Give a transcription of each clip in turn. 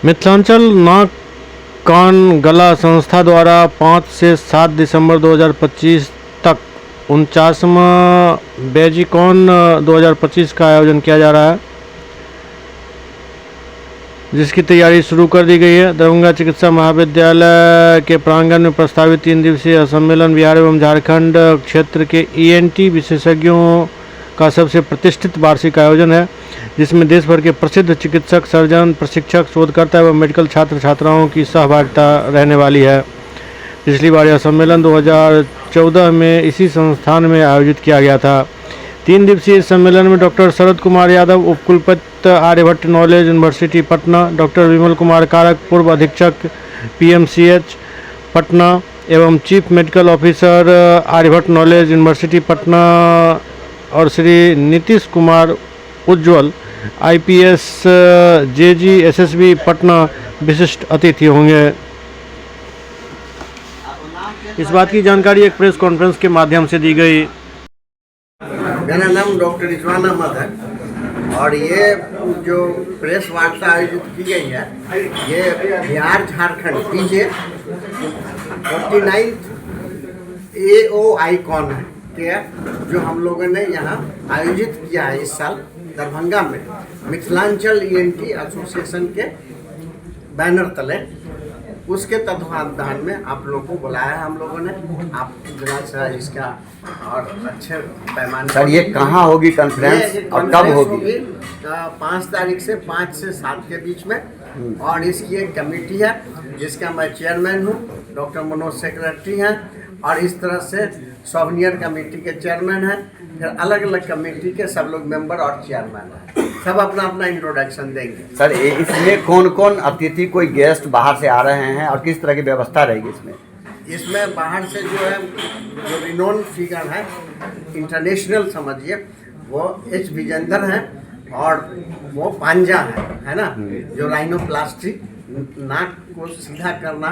मिथिलांचल नाक कान गला संस्था द्वारा 5 से 7 दिसंबर 2025 तक 49वां बेजिकॉन 2025 का आयोजन किया जा रहा है, जिसकी तैयारी शुरू कर दी गई है। दरभंगा चिकित्सा महाविद्यालय के प्रांगण में प्रस्तावित 3 दिवसीय सम्मेलन बिहार एवं झारखंड क्षेत्र के ईएनटी विशेषज्ञों का सबसे प्रतिष्ठित वार्षिक आयोजन है, जिसमें देश भर के प्रसिद्ध चिकित्सक, सर्जन, प्रशिक्षक, शोधकर्ता एवं मेडिकल छात्र छात्राओं की सहभागिता रहने वाली है। पिछली बार यह सम्मेलन 2014 में इसी संस्थान में आयोजित किया गया था। 3 दिवसीय सम्मेलन में डॉक्टर शरद कुमार यादव, उपकुलपति Aryabhatta knowledge university Patna, doctor Vimal Kumar Karak, पूर्व अधीक्षक पीएमसीएच पटना एवं chief medical officer Aryabhatta knowledge university Patna और Shri Nitish Kumar Ujjwal IPS JG SSB Patna विशिष्ट अतिथि होंगे। इस बात की जानकारी एक प्रेस कॉन्फ्रेंस के माध्यम से दी गई। मेरा नाम डॉक्टर रिजवान अहमद है और ये जो प्रेस वार्ता आयोजित की गई है, ये बिहार झारखंड पीजे 49 AOICON के जो हम लोगों ने यहाँ आयोजित किया है इस साल दरभंगा में मिथिलांचल ईएनटी एसोसिएशन के बैनर तले, उसके तत्वाधान में आप लोगों को बुलाया है हम लोगों ने। आप जरा सा इसका और अच्छे पैमाने सर ये कहाँ होगी कॉन्फ्रेंस और कब होगी? 5 तारीख से 5 से 7 के बीच में, और इसकी एक कमेटी है जिसका मैं चेयरमैन हूँ, डॉक्टर मनोज सेक्रेटरी हैं, और इस तरह से सोवनियर कमेटी के चेयरमैन हैं, फिर अलग अलग कमेटी के सब लोग मेंबर और चेयरमैन हैं। सब अपना अपना इंट्रोडक्शन देंगे। सर इसमें कौन कौन अतिथि, कोई गेस्ट बाहर से आ रहे हैं और किस तरह की व्यवस्था रहेगी इसमें? इसमें बाहर से जो है, जो रिनोन फिगर है, इंटरनेशनल समझिए, वो एच विजेंदर हैं और वो पांजा है ना, जो राइनोप्लास्टी, नाक को सीधा करना,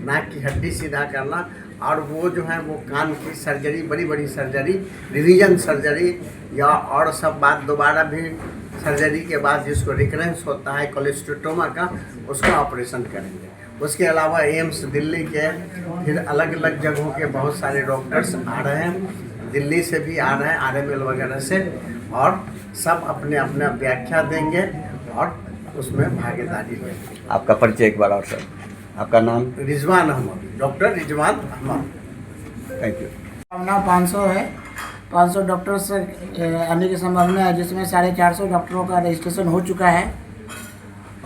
नाक की हड्डी सीधा करना, और वो जो है वो कान की सर्जरी, बड़ी बड़ी सर्जरी, रिवीजन सर्जरी या और सब बात दोबारा भी सर्जरी के बाद जिसको रिकरेंस होता है कोलेस्टोमा का, उसका ऑपरेशन करेंगे। उसके अलावा एम्स दिल्ली के, फिर अलग अलग जगहों के बहुत सारे डॉक्टर्स आ रहे हैं, दिल्ली से भी आ रहे हैं, RML वगैरह से, और सब अपने अपने व्याख्या देंगे और उसमें भागीदारी लेंगे। आपका परिचय एक बार और सर, आपका नाम? Rizwan Ahmad, doctor Rizwan Ahmad. Thank you. संभावना 500 है, 500 डॉक्टर्स आने की संभावना है, जिसमें 450 डॉक्टरों का रजिस्ट्रेशन हो चुका है।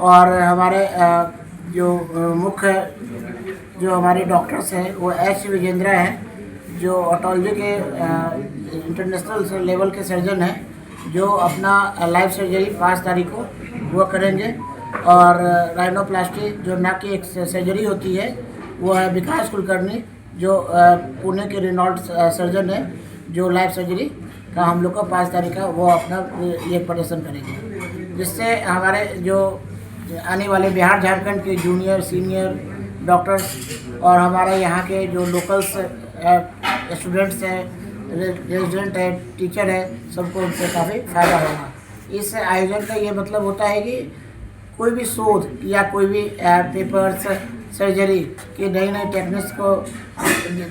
और हमारे जो मुख्य जो हमारे डॉक्टर्स हैं वो एच विजेंद्रा हैं, जो ऑटोलॉजी के इंटरनेशनल लेवल के सर्जन हैं, जो अपना लाइव सर्जरी 5 तारीख को वो करेंगे। और राइनोप्लास्टी जो नाक की एक सर्जरी होती है वो है विकास कुलकर्णी, जो पुणे के रिनॉल्ड सर्जन है, जो लाइव सर्जरी का हम लोग को 5 तारीख का वो अपना ये प्रदर्शन करेंगे, जिससे हमारे जो आने वाले बिहार झारखंड के जूनियर सीनियर डॉक्टर्स और हमारे यहाँ के जो लोकल्स स्टूडेंट्स हैं, रेजिडेंट है, टीचर है, सबको उनसे काफ़ी फ़ायदा होगा। इस आयोजन का ये मतलब होता है कि कोई भी शोध या कोई भी पेपर्स, सर्जरी की नई नई टेक्निक्स को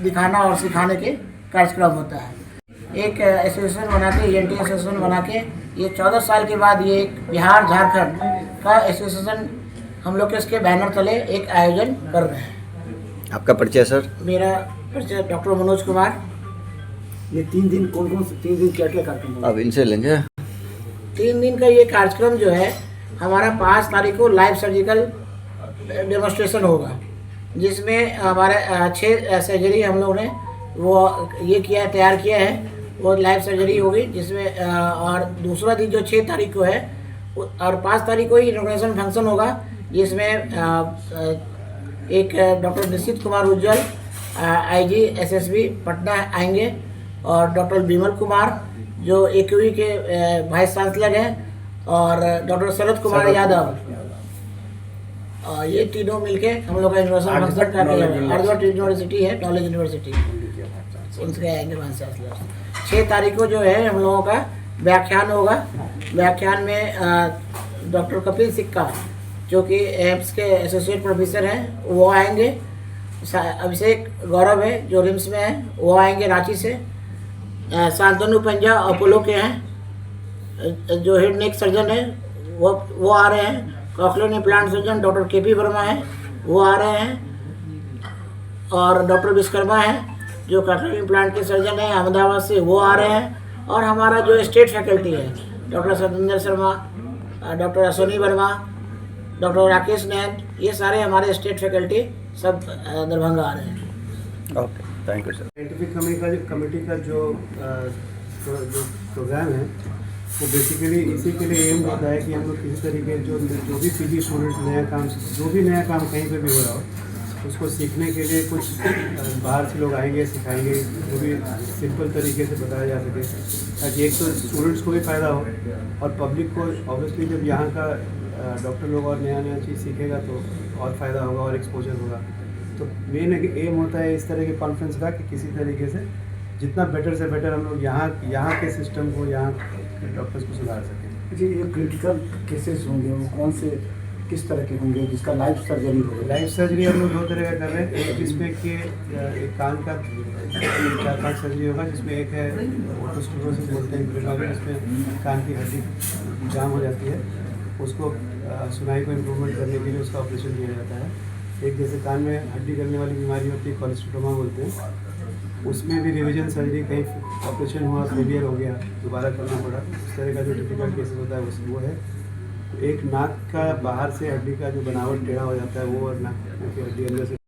दिखाना और सिखाने के कार्यक्रम होता है। एक एसोसिएशन बना के, ENT एसोसिएशन बना के, ये 14 साल के बाद ये एक बिहार झारखंड का एसोसिएशन हम लोग के इसके बैनर तले एक आयोजन कर रहे हैं। आपका परिचय सर? मेरा परिचय डॉक्टर मनोज कुमार। ये 3 दिन कौन से 3 दिन क्या क्या कार्यक्रम? अब इनसे लेंगे। 3 दिन का ये कार्यक्रम जो है हमारा 5 तारीख को लाइव सर्जिकल डेमोन्स्ट्रेशन होगा, जिसमें हमारे 6 सर्जरी हम लोगों ने वो ये किया है, तैयार किया है, वो लाइव सर्जरी होगी, जिसमें और दूसरा दिन जो 6 तारीख को है और 5 तारीख को ही इनॉग्रेशन फंक्शन होगा, जिसमें एक डॉक्टर निश्चित कुमार उज्ज्वल IG SSB पटना आएंगे, और डॉक्टर विमल कुमार जो AQE के वाइस चांसलर हैं, और डॉक्टर शरद कुमार यादव, और ये तीनों मिलके हम लोग का इनोवेशन फंक्शन का आर्यभट्ट यूनिवर्सिटी है, नॉलेज यूनिवर्सिटी, उनसे आएंगे वाइस चांसलर। 6 तारीख को जो है हम लोगों का व्याख्यान होगा। व्याख्यान में डॉक्टर कपिल सिक्का जो कि एम्स के एसोसिएट प्रोफेसर हैं, वो आएंगे। अभिषेक गौरव है जो रिम्स में है, वो आएंगे रांची से। शांतनु पंजा अपोलो के हैं, जो हेड नेक सर्जन है वो आ रहे हैं। Cochlear implant surgeon doctor KP Verma है, वो आ रहे हैं। और डॉक्टर विश्वकर्मा है जो कॉकलियर इम्प्लांट के सर्जन है अहमदाबाद से, वो आ रहे हैं। और हमारा जो स्टेट फैकल्टी है doctor Satendra Sharma, doctor Ashwini Verma, doctor Rakesh Nain, ये सारे हमारे स्टेट फैकल्टी सब दरभंगा आ रहे हैं। Okay, thank you sir. Scientific committee का जो प्रोग्राम है वो बेसिकली इसी के लिए एम होता है कि हम लोग किसी तरीके जो भी पीजी स्टूडेंट्स जो भी नया काम कहीं पे भी हो रहा हो उसको सीखने के लिए कुछ बाहर से लोग आएंगे, सिखाएंगे, जो भी सिंपल तरीके से बताया जा सके, ताकि एक तो स्टूडेंट्स को भी फ़ायदा हो और पब्लिक को। ऑब्वियसली जब यहाँ का डॉक्टर लोग और नया चीज़ सीखेगा तो और फ़ायदा होगा और एक्सपोजर होगा। तो मेन एम होता है इस तरह के कॉन्फ्रेंस का कि किसी तरीके से जितना बेटर से बेटर हम लोग यहाँ के सिस्टम को, यहाँ के डॉक्टर्स को सुधार सकें। जी, ये क्रिटिकल केसेस होंगे वो कौन से किस तरह के होंगे जिसका लाइफ सर्जरी होगा? लाइफ सर्जरी हम लोग 2 तरह का कर रहे हैं। एक जिसमें कि एक कान का 4-5 सर्जरी होगा, जिसमें एक है ओटोस्क्लेरोसिस बोलते हैं इंग्लिश, जिसमें कान की हड्डी जाम हो जाती है, उसको सुनाई को इम्प्रूवमेंट करने के लिए उसका ऑपरेशन किया जाता है। एक जैसे कान में हड्डी करने वाली बीमारी होती है कोलेस्ट्रोमा बोलते हैं, उसमें भी रिवीजन सर्जरी, कहीं ऑपरेशन हुआ फेलियर हो गया दोबारा करना पड़ा, इस तरह का जो टिपिकल केसेस होता है वो है। एक नाक का बाहर से हड्डी का जो बनावट टेढ़ा हो जाता है वो, और नाक की हड्डी अंदर से